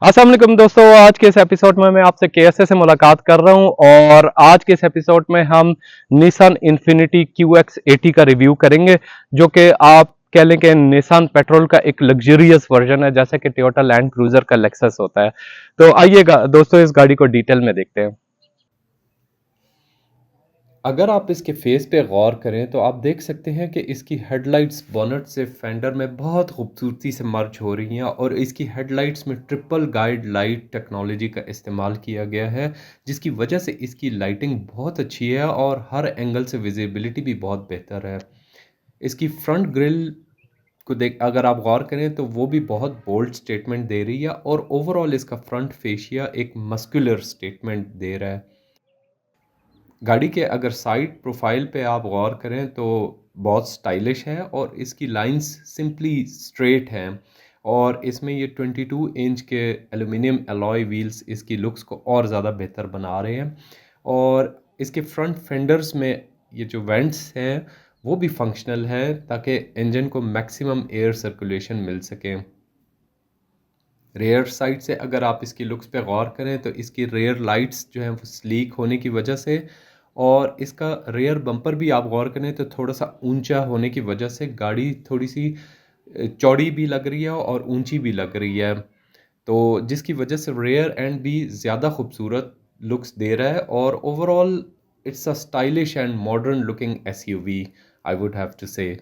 अस्सलाम वालेकुम दोस्तों, आज के इस एपिसोड में मैं आपसे केएसए से मुलाकात कर रहा हूं और आज के इस एपिसोड में हम निसान इन्फिनिटी QX80 का रिव्यू करेंगे, जो कि आप कह लें कि निसान पेट्रोल का एक लग्जरियस वर्जन है, जैसे कि टोयोटा लैंड क्रूजर का लेक्सस होता है। तो आइएगा दोस्तों, इस गाड़ी को डिटेल में देखते हैं। अगर आप इसके फेस पे गौर करें तो आप देख सकते हैं कि इसकी हेडलाइट्स बोनट से फेंडर में बहुत खूबसूरती से मर्ज हो रही हैं और इसकी हेडलाइट्स में ट्रिपल गाइड लाइट टेक्नोलॉजी का इस्तेमाल किया गया है, जिसकी वजह से इसकी लाइटिंग बहुत अच्छी है और हर एंगल से विजिबिलिटी भी बहुत बेहतर है। इसकी फ्रंट ग्रिल को देख अगर आप गौर करें तो वो भी बहुत बोल्ड स्टेटमेंट दे रही है और ओवरऑल इसका फ्रंट फेशिया एक मस्कुलर स्टेटमेंट दे रहा है। गाड़ी के अगर साइड प्रोफाइल पे आप गौर करें तो बहुत स्टाइलिश है और इसकी लाइंस सिंपली स्ट्रेट हैं और इसमें ये 22 इंच के एल्युमिनियम अलॉय व्हील्स इसकी लुक्स को और ज़्यादा बेहतर बना रहे हैं। और इसके फ्रंट फेंडर्स में ये जो वेंट्स हैं वो भी फंक्शनल है ताकि इंजन को मैक्सिमम एयर सर्कुलेशन मिल सके। रेयर साइड से अगर आप इसकी लुक्स पे गौर करें तो इसकी रेयर लाइट्स जो हैं वो स्लीक होने की वजह से और इसका रेयर बम्पर भी आप गौर करें तो थोड़ा सा ऊंचा होने की वजह से गाड़ी थोड़ी सी चौड़ी भी लग रही है और ऊंची भी लग रही है, तो जिसकी वजह से रेयर एंड भी ज़्यादा खूबसूरत लुक्स दे रहा है और overall it's a stylish and modern looking SUV, I would have to say.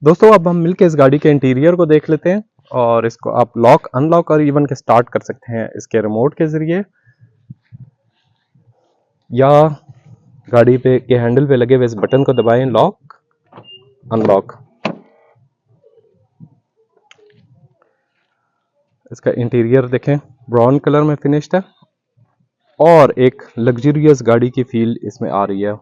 दोस्तों, अब हम मिलकर इस गाड़ी के इंटीरियर को देख लेते हैं और इसको आप लॉक अनलॉक और इवन के स्टार्ट कर सकते हैं इसके रिमोट के जरिए, या गाड़ी पे के हैंडल पे लगे हुए इस बटन को दबाएं, लॉक अनलॉक। इसका इंटीरियर देखें, ब्राउन कलर में फिनिश्ड है और एक लग्जरियस गाड़ी की फील इसमें आ रही है।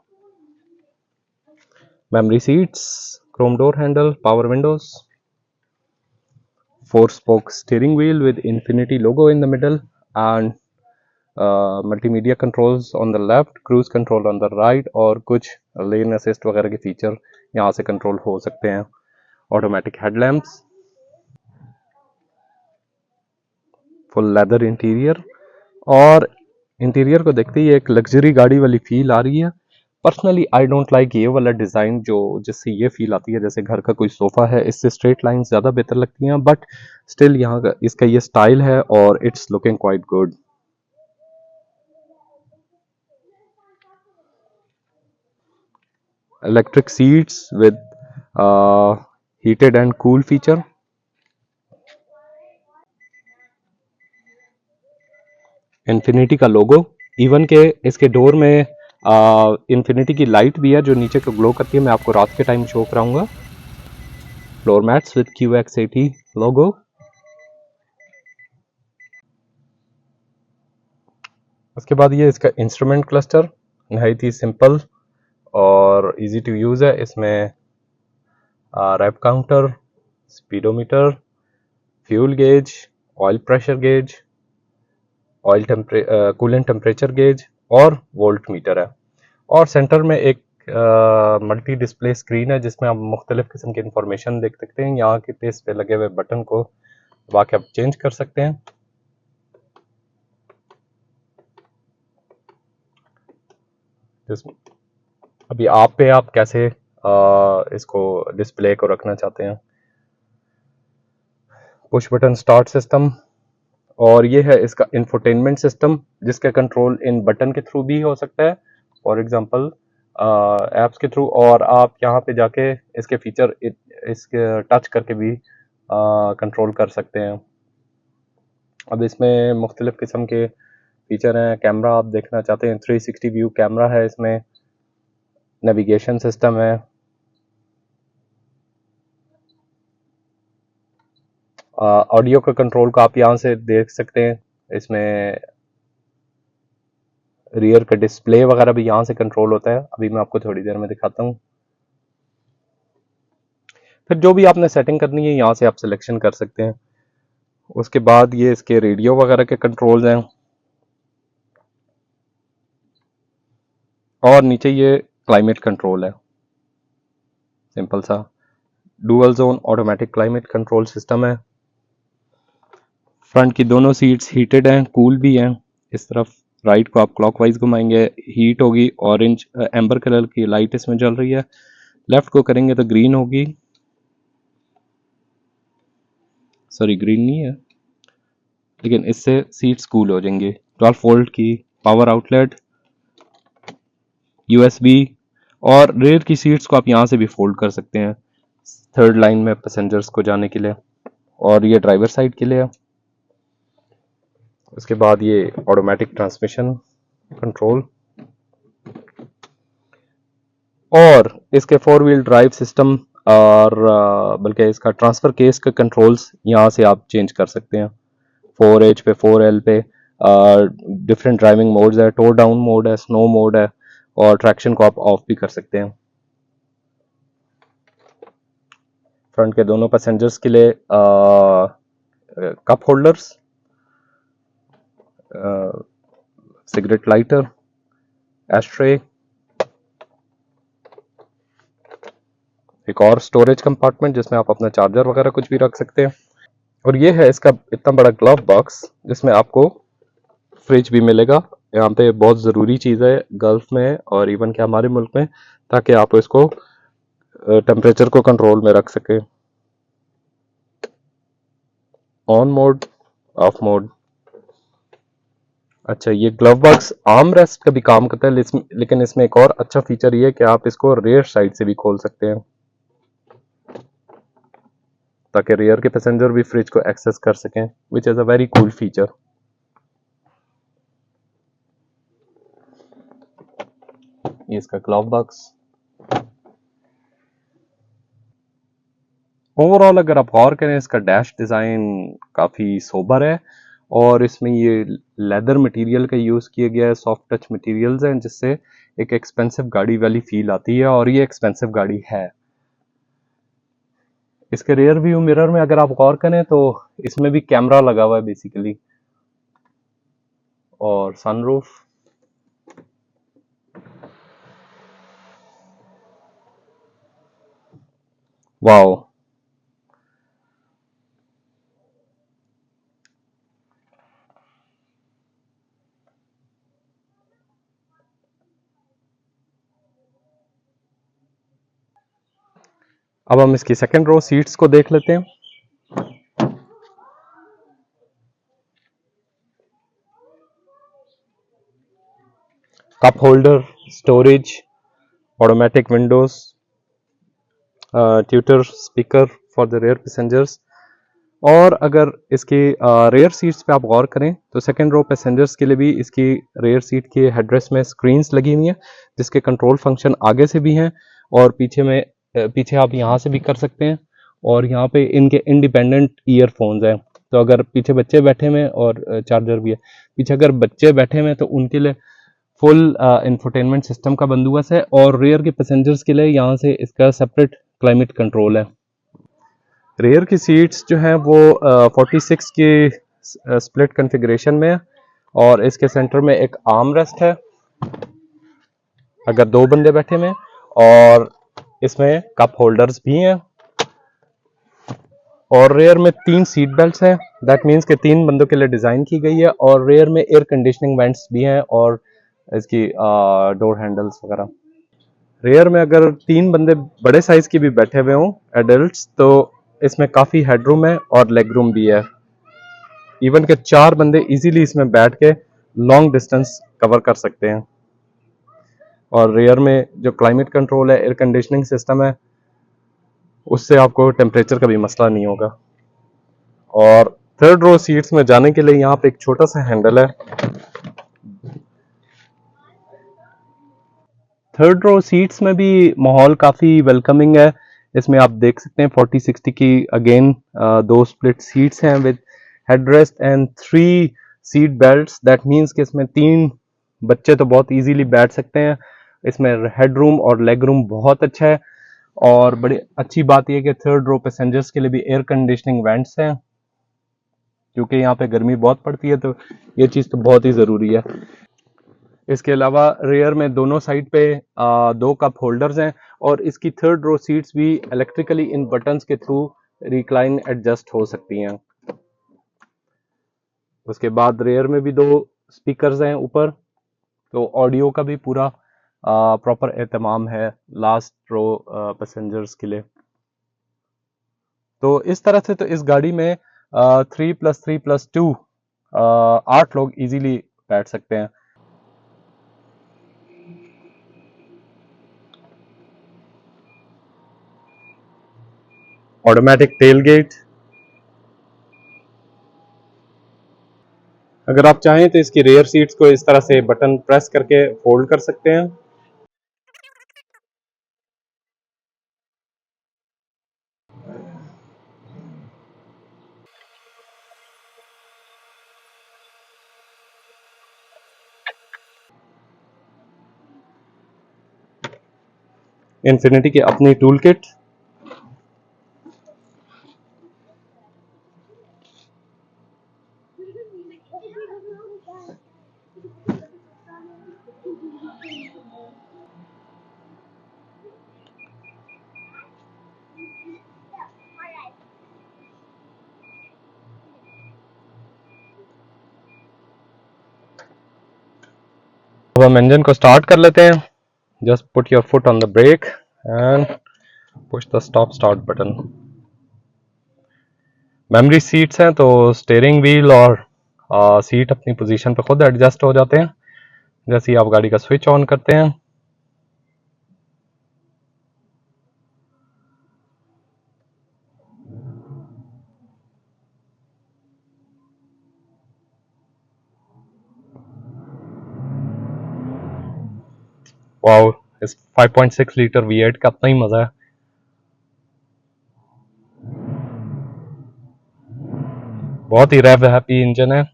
Memory seats, Chrome door handle, power Windows, 4-spoke steering wheel with Infinity logo in the middle, and multimedia controls on the left, cruise control on the right, और कुछ लेन असिस्ट वगैरह के फीचर यहाँ से कंट्रोल हो सकते हैं। Automatic headlamps, full leather interior, और इंटीरियर को देखते ही एक लग्जरी गाड़ी वाली फील आ रही है। पर्सनली आई डोंट लाइक ये वाला डिज़ाइन जो जिससे ये फील आती है जैसे घर का कोई सोफ़ा है, इससे स्ट्रेट लाइन ज़्यादा बेहतर लगती हैं, बट स्टिल यहाँ का इसका ये स्टाइल है और it's looking quite good. Electric seats with heated and cool feature, infinity का लोगो, इवन के इसके डोर में इन्फिनिटी की लाइट भी है जो नीचे को ग्लो करती है। मैं आपको रात के टाइम शो कराऊंगा। Floor mats with QX80 logo. उसके बाद ये इसका इंस्ट्रूमेंट क्लस्टर नहायत ही सिंपल और इजी टू यूज़ है। इसमें rev counter, speedometer, fuel gauge, oil pressure gauge, coolant temperature gauge और वोल्ट मीटर है। और सेंटर में एक मल्टी डिस्प्ले स्क्रीन है जिसमें आप मुख्तलिफ किस्म की इंफॉर्मेशन देख सकते हैं। यहाँ के पेज पे लगे हुए बटन को दबा के आप चेंज कर सकते हैं। अभी आप पे आप कैसे इसको डिस्प्ले को रखना चाहते हैं। पुश बटन स्टार्ट सिस्टम, और ये है इसका इंफोटेनमेंट सिस्टम जिसका कंट्रोल इन बटन के थ्रू भी हो सकता है, फॉर एग्जांपल ऐप्स के थ्रू, और आप यहाँ पे जाके इसके फीचर इसके टच करके भी कंट्रोल कर सकते हैं। अब इसमें मुख्तलिफ किस्म के फीचर हैं। कैमरा आप देखना चाहते हैं, 360 व्यू कैमरा है इसमें। नेविगेशन सिस्टम है, ऑडियो का कंट्रोल को आप यहाँ से देख सकते हैं। इसमें रियर का डिस्प्ले वगैरह भी यहाँ से कंट्रोल होता है। अभी मैं आपको थोड़ी देर में दिखाता हूँ। फिर जो भी आपने सेटिंग करनी है यहाँ से आप सिलेक्शन कर सकते हैं। उसके बाद ये इसके रेडियो वगैरह के कंट्रोल्स हैं, और नीचे ये क्लाइमेट कंट्रोल है, सिंपल सा dual zone automatic climate control system है। फ्रंट की दोनों सीट्स हीटेड हैं, कूल भी हैं। इस तरफ राइट को आप क्लॉकवाइज घुमाएंगे, हीट होगी, ऑरेंज एम्बर कलर की लाइट इसमें जल रही है। लेफ्ट को करेंगे तो ग्रीन होगी, सॉरी ग्रीन नहीं है, लेकिन इससे सीट्स कूल हो जाएंगी। 12 वोल्ट की पावर आउटलेट, यूएसबी, और रेयर की सीट्स को आप यहाँ से भी फोल्ड कर सकते हैं थर्ड लाइन में पैसेंजर्स को जाने के लिए। और ये ड्राइवर साइड के लिए है। उसके बाद ये ऑटोमेटिक ट्रांसमिशन कंट्रोल, और इसके 4 व्हील ड्राइव सिस्टम और बल्कि इसका ट्रांसफर केस का कंट्रोल्स यहाँ से आप चेंज कर सकते हैं। 4H पे, 4L पे डिफरेंट ड्राइविंग मोड्स है, टो डाउन मोड है, स्नो मोड है, और ट्रैक्शन को आप ऑफ भी कर सकते हैं। फ्रंट के दोनों पैसेंजर्स के लिए cup holders, cigarette lighter, ashtray, एक और स्टोरेज कंपार्टमेंट जिसमें आप अपना चार्जर वगैरह कुछ भी रख सकते हैं। और ये है इसका इतना बड़ा ग्लव बॉक्स जिसमें आपको फ्रिज भी मिलेगा। यहाँ पे बहुत ज़रूरी चीज़ है गल्फ में और इवन के हमारे मुल्क में, ताकि आप इसको टेम्परेचर को कंट्रोल में रख सके। On mode, of mode. अच्छा, ये ग्लव बॉक्स आर्म रेस्ट का भी काम करता है, लेकिन इसमें एक और अच्छा फीचर ये है कि आप इसको रेयर साइड से भी खोल सकते हैं, ताकि रेयर के पैसेंजर भी फ्रिज को एक्सेस कर सकें, which is a very cool feature. ये इसका ग्लव बॉक्स। ओवरऑल अगर आप गौर करें, इसका डैश डिज़ाइन काफ़ी सोबर है, और इसमें ये लेदर मटेरियल का यूज़ किया गया है, सॉफ्ट टच मटेरियल्स हैं, जिससे एक एक्सपेंसिव गाड़ी वाली फील आती है, और ये एक्सपेंसिव गाड़ी है। इसके रियर व्यू मिरर में अगर आप गौर करें तो इसमें भी कैमरा लगा हुआ है बेसिकली, और सनरूफ। वाओ, अब हम इसकी सेकंड रो सीट्स को देख लेते हैं। Cup holder, storage, automatic windows, tweeter speaker for the rear passengers. और अगर इसके रेयर सीट्स पे आप गौर करें तो सेकंड रो पैसेंजर्स के लिए भी इसकी रेयर सीट के हेडरेस्ट में स्क्रीन्स लगी हुई हैं, जिसके कंट्रोल फंक्शन आगे से भी हैं और पीछे में पीछे आप यहाँ से भी कर सकते हैं। और यहाँ पे इनके इंडिपेंडेंट ईयरफोन्स हैं, तो अगर पीछे बच्चे बैठे हुए हैं, और चार्जर भी है पीछे, अगर बच्चे बैठे हुए हैं तो उनके लिए फुल इंफोटेनमेंट सिस्टम का बंदोबस्त है, और रेयर के पैसेंजर्स के लिए यहाँ से इसका सेपरेट क्लाइमेट कंट्रोल है। रेयर की सीट्स जो हैं वो 46 की स्प्लिट कॉन्फ़िगरेशन में है, और इसके सेंटर में एक आर्म रेस्ट है अगर दो बंदे बैठे हुए हैं, और इसमें कप होल्डर्स भी हैं, और रेयर में 3 सीट बेल्ट्स हैं। दैट मीन्स कि 3 बंदों के लिए डिज़ाइन की गई है, और रेयर में एयर कंडीशनिंग वेंट्स भी हैं, और इसकी डोर हैंडल्स वगैरह। रेयर में अगर 3 बंदे बड़े साइज के भी बैठे हुए हों एडल्ट्स, तो इसमें काफ़ी हेडरूम है और लेग रूम भी है। इवन के 4 बंदे इजीली इसमें बैठ के लॉन्ग डिस्टेंस कवर कर सकते हैं। और रेयर में जो क्लाइमेट कंट्रोल है, एयर कंडीशनिंग सिस्टम है, उससे आपको टेम्परेचर का भी मसला नहीं होगा। और थर्ड रो सीट्स में जाने के लिए यहाँ पे एक छोटा सा हैंडल है। थर्ड रो सीट्स में भी माहौल काफ़ी वेलकमिंग है। इसमें आप देख सकते हैं 40-60 की अगेन 2 स्प्लिट सीट्स हैं with headrest and 3 seat belts. That means कि इसमें 3 बच्चे तो बहुत इजीली बैठ सकते हैं। इसमें हेड रूम और लेग रूम बहुत अच्छा है, और बड़ी अच्छी बात यह कि थर्ड रो पैसेंजर्स के लिए भी एयर कंडीशनिंग वेंट्स हैं, क्योंकि यहाँ पे गर्मी बहुत पड़ती है, तो ये चीज़ तो बहुत ही ज़रूरी है। इसके अलावा रेयर में दोनों साइड पे 2 कप होल्डर्स हैं, और इसकी थर्ड रो सीट्स भी इलेक्ट्रिकली इन बटन्स के थ्रू रिक्लाइन एडजस्ट हो सकती हैं। उसके बाद रेयर में भी 2 स्पीकर्स हैं ऊपर, तो ऑडियो का भी पूरा प्रॉपर एहतमाम है लास्ट रो पैसेंजर्स के लिए। तो इस तरह से तो इस गाड़ी में 3+3+2 8 लोग इजीली बैठ सकते हैं। ऑटोमेटिक टेल गेट, अगर आप चाहें तो इसकी रेयर सीट्स को इस तरह से बटन प्रेस करके फोल्ड कर सकते हैं। इन्फिनिटी की अपनी टूल किट, अब हम इंजन को स्टार्ट कर लेते हैं। Just put your foot on the brake and push the stop start button. Memory seats हैं तो स्टीयरिंग व्हील और सीट अपनी पोजीशन पे खुद एडजस्ट हो जाते हैं जैसे ही आप गाड़ी का स्विच ऑन करते हैं। वाओ, इस 5.6 लीटर V8 का अपना ही मजा है। बहुत ही रेव हैप्पी इंजन है।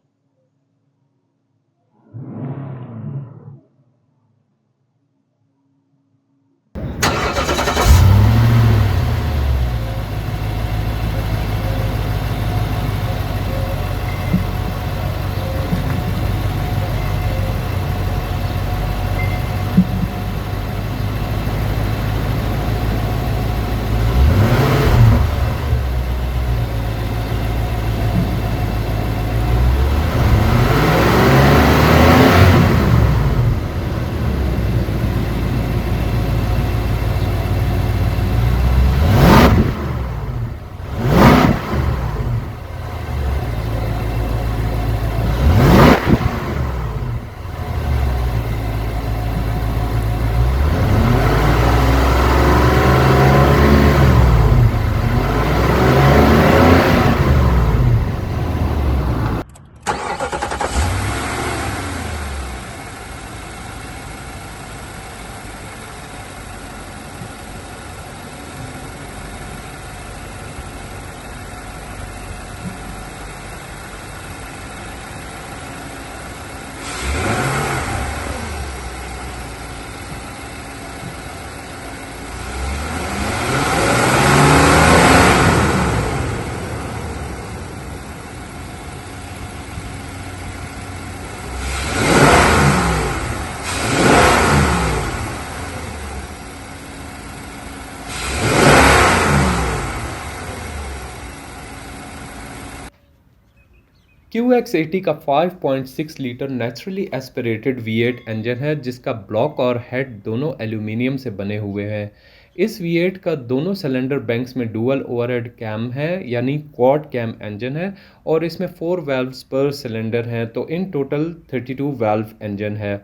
QX80 का 5.6 litre naturally aspirated V8 engine है जिसका ब्लॉक और हेड दोनों एल्यूमिनियम से बने हुए हैं। इस V8 का दोनों सिलेंडर बैंक्स में डुअल ओवरहेड कैम है यानी क्वाड कैम इंजन है और इसमें 4 वाल्व्स पर सिलेंडर हैं, तो इन टोटल 32 वाल्व इंजन है।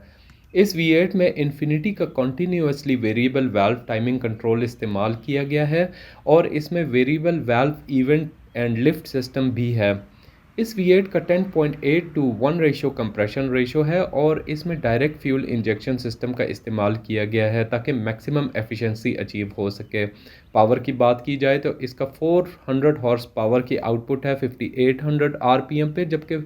इस V8 में इन्फिनिटी का continuously variable valve timing control इस्तेमाल किया गया है और इसमें variable valve event and lift system भी है। इस V8 का 10.8:1 रेशो कंप्रेशन रेशो है और इसमें डायरेक्ट फ्यूल इंजेक्शन सिस्टम का इस्तेमाल किया गया है ताकि मैक्सिमम एफिशिएंसी अचीव हो सके। पावर की बात की जाए तो इसका 400 हॉर्स पावर की आउटपुट है 5800 आरपीएम पे, जबकि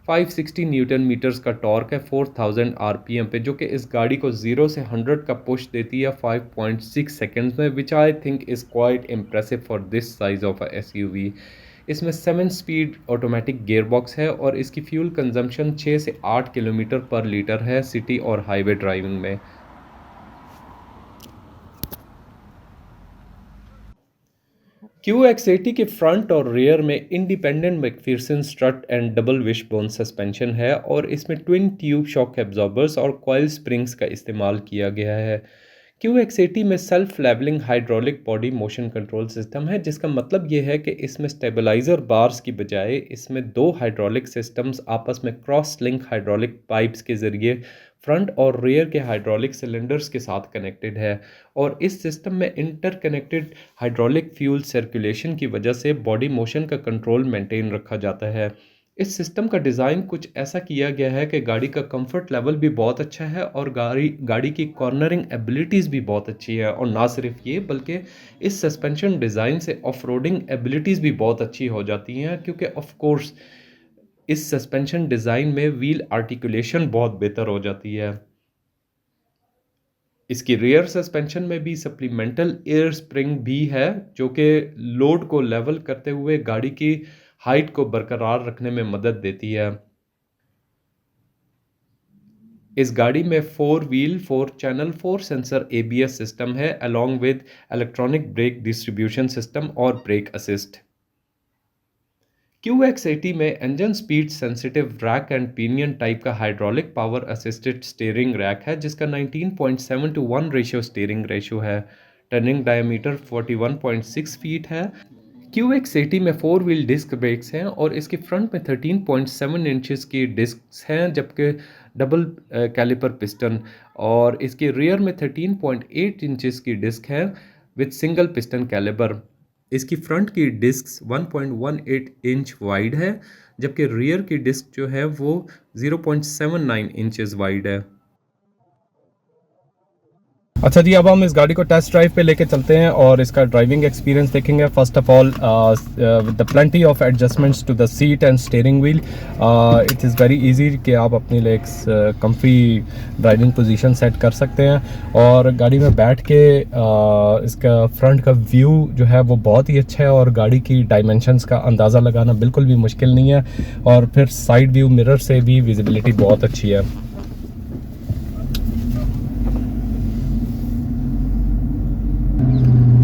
560 न्यूटन मीटर्स का टॉर्क है 4000 आरपीएम पे, जो कि इस गाड़ी को 0 से 100 का पुश देती है 5.6 सेकेंड्स में, which I think is quite impressive for this size of a SUV. इसमें 7 स्पीड ऑटोमेटिक गियरबॉक्स है और इसकी फ्यूल कंजम्पशन 6 से 8 किलोमीटर पर लीटर है सिटी और हाईवे ड्राइविंग में। QX80 के फ्रंट और रियर में independent McPherson strut and double wishbone suspension है और इसमें ट्विन ट्यूब शॉक एब्जॉर्बर्स और कॉइल स्प्रिंग्स का इस्तेमाल किया गया है। QX80 में self levelling hydraulic body motion control system है, जिसका मतलब ये है कि इसमें स्टेबलाइजर बार्स की बजाय इसमें दो हाइड्रोलिक सिस्टम्स आपस में क्रॉस लिंक हाइड्रोलिक पाइप्स के ज़रिए फ्रंट और रियर के हाइड्रोलिक सिलेंडर्स के साथ कनेक्टेड है और इस सिस्टम में इंटरकनेक्टेड हाइड्रोलिक फ्यूल सर्कुलेशन की वजह से बॉडी मोशन का कंट्रोल मेंटेन रखा जाता है। इस सिस्टम का डिज़ाइन कुछ ऐसा किया गया है कि गाड़ी का कंफर्ट लेवल भी बहुत अच्छा है और गाड़ी की कॉर्नरिंग एबिलिटीज़ भी बहुत अच्छी है और ना सिर्फ ये बल्कि इस सस्पेंशन डिज़ाइन से ऑफ रोडिंग एबिलिटीज़ भी बहुत अच्छी हो जाती हैं, क्योंकि ऑफ कोर्स इस सस्पेंशन डिज़ाइन में व्हील आर्टिकुलेशन बहुत बेहतर हो जाती है। इसकी रियर सस्पेंशन में भी सप्लीमेंटल एयर स्प्रिंग भी है, जो कि लोड को लेवल करते हुए गाड़ी की हाइट को बरकरार रखने में मदद देती है। इस गाड़ी में 4 wheel 4 channel 4 sensor ABS system है along with electronic brake distribution system और ब्रेक असिस्ट। QX80 में engine speed sensitive rack and pinion type का hydraulic power assisted steering rack है, जिसका 19.7:1 रेशियो स्टीयरिंग रेशियो है। टर्निंग डायमीटर 41.6 फीट है। QX80 में 4 wheel disc brakes हैं और इसके फ्रंट में 13.7 इंचेस की डिस्क्स हैं, जबकि डबल कैलिपर पिस्टन, और इसके रियर में 13.8 इंचेस की डिस्क है विद सिंगल पिस्टन कैलिपर। इसकी फ्रंट की डिस्क्स 1.18 इंच वाइड है, जबकि रियर की डिस्क जो है वो 0.79 इंचेस वाइड है। अच्छा जी, अब हम इस गाड़ी को टेस्ट ड्राइव पे लेके चलते हैं और इसका ड्राइविंग एक्सपीरियंस देखेंगे। First of all with the plenty of adjustments to the seat and steering wheel, it is very easy कि आप अपने लिए एक कम्फी ड्राइविंग पोजीशन सेट कर सकते हैं और गाड़ी में बैठ के इसका फ्रंट का व्यू जो है वो बहुत ही अच्छा है और गाड़ी की डायमेंशंस का अंदाज़ा लगाना बिल्कुल भी मुश्किल नहीं है और फिर साइड व्यू मिरर से भी विजिबिलिटी बहुत अच्छी है।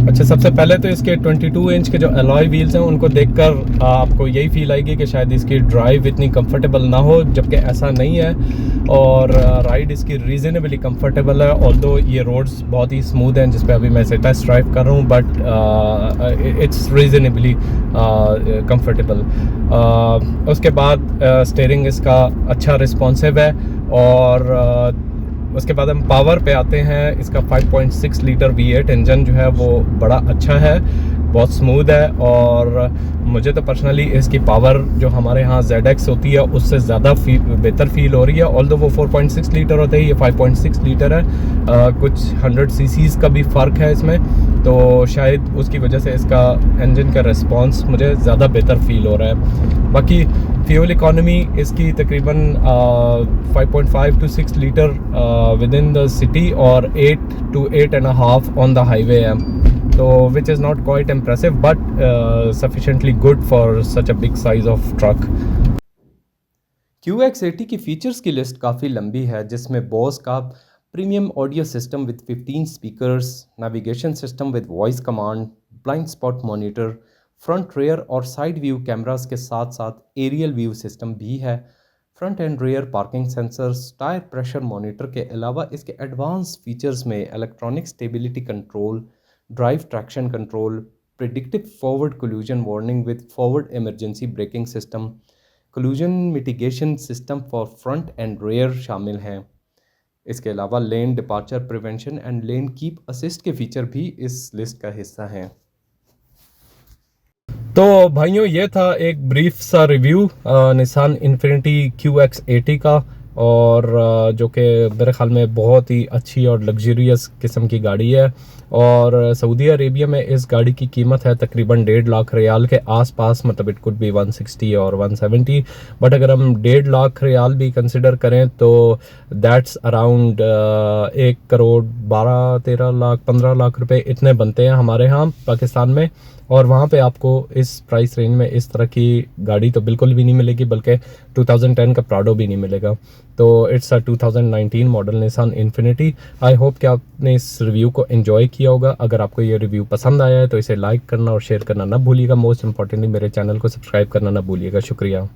अच्छा, सबसे पहले तो इसके 22 इंच के जो अलॉय व्हील्स हैं उनको देखकर आपको यही फील आएगी कि शायद इसकी ड्राइव इतनी कंफर्टेबल ना हो, जबकि ऐसा नहीं है और राइड इसकी रीज़नेबली कंफर्टेबल है। ऑल्दो ये रोड्स बहुत ही स्मूथ हैं जिस पे अभी मैं इसे टेस्ट ड्राइव कर रहा हूँ, बट इट्स रीज़नेबली कंफर्टेबल। उसके बाद स्टीयरिंग इसका अच्छा रिस्पॉन्सिव है और उसके बाद हम पावर पे आते हैं। इसका 5.6 लीटर V8 इंजन जो है वो बड़ा अच्छा है, बहुत स्मूथ है और मुझे तो पर्सनली इसकी पावर जो हमारे यहाँ ZX होती है उससे ज़्यादा बेहतर फील हो रही है। ऑल्दो वो 4.6 लीटर होता है, ये 5.6 लीटर है। कुछ 100 CCs का भी फ़र्क है इसमें, तो शायद उसकी वजह से इसका इंजन का रिस्पांस मुझे ज़्यादा बेहतर फील हो रहा है। बाकी फ्यूल इकॉनमी इसकी तकरीबन 5.5 to 6 litre with in the city और 8 to 8.5 ऑन द हाईवे है, तो which is not quite impressive but sufficiently good for such a big size of truck. QX80 की फ़ीचर्स की लिस्ट काफ़ी लंबी है, जिसमें Bose का premium audio system with 15 speakers, navigation system with voice command, blind spot monitor, front rear और side view cameras के साथ साथ एरियल व्यू सिस्टम भी है। Front end rear parking sensors, tyre pressure monitor के अलावा इसके एडवांस फीचर्स में electronic stability control, drive traction control, predictive forward collusion warning with forward emergency braking system, collusion mitigation system for front end rear शामिल हैं। इसके अलावा lane departure prevention and lane keep assist के feature भी इस list का हिस्सा हैं। तो भाइयों, ये था एक ब्रीफ सा रिव्यू निसान इन्फिनिटी QX80 का, और जो कि मेरे ख्याल में बहुत ही अच्छी और लग्जरियस किस्म की गाड़ी है और सऊदी अरेबिया में इस गाड़ी की कीमत है तकरीबन 1.5 लाख रियाल के आसपास, मतलब इट कुड बी 160 और 170, बट अगर हम 1.5 लाख रियाल भी कंसिडर करें तो दैट्स अराउंड 1 करोड़ 12-13 लाख 15 लाख रुपए इतने बनते हैं हमारे यहाँ पाकिस्तान में। और वहाँ पे आपको इस प्राइस रेंज में इस तरह की गाड़ी तो बिल्कुल भी नहीं मिलेगी, बल्कि 2010 का प्राडो भी नहीं मिलेगा। तो it's a 2019 model Nissan infinity. I hope कि आपने इस रिव्यू को एंजॉय किया होगा। अगर आपको ये रिव्यू पसंद आया है तो इसे लाइक करना और शेयर करना ना भूलिएगा। मोस्ट इंपॉर्टेंटली मेरे चैनल को सब्सक्राइब करना ना भूलिएगा। शुक्रिया।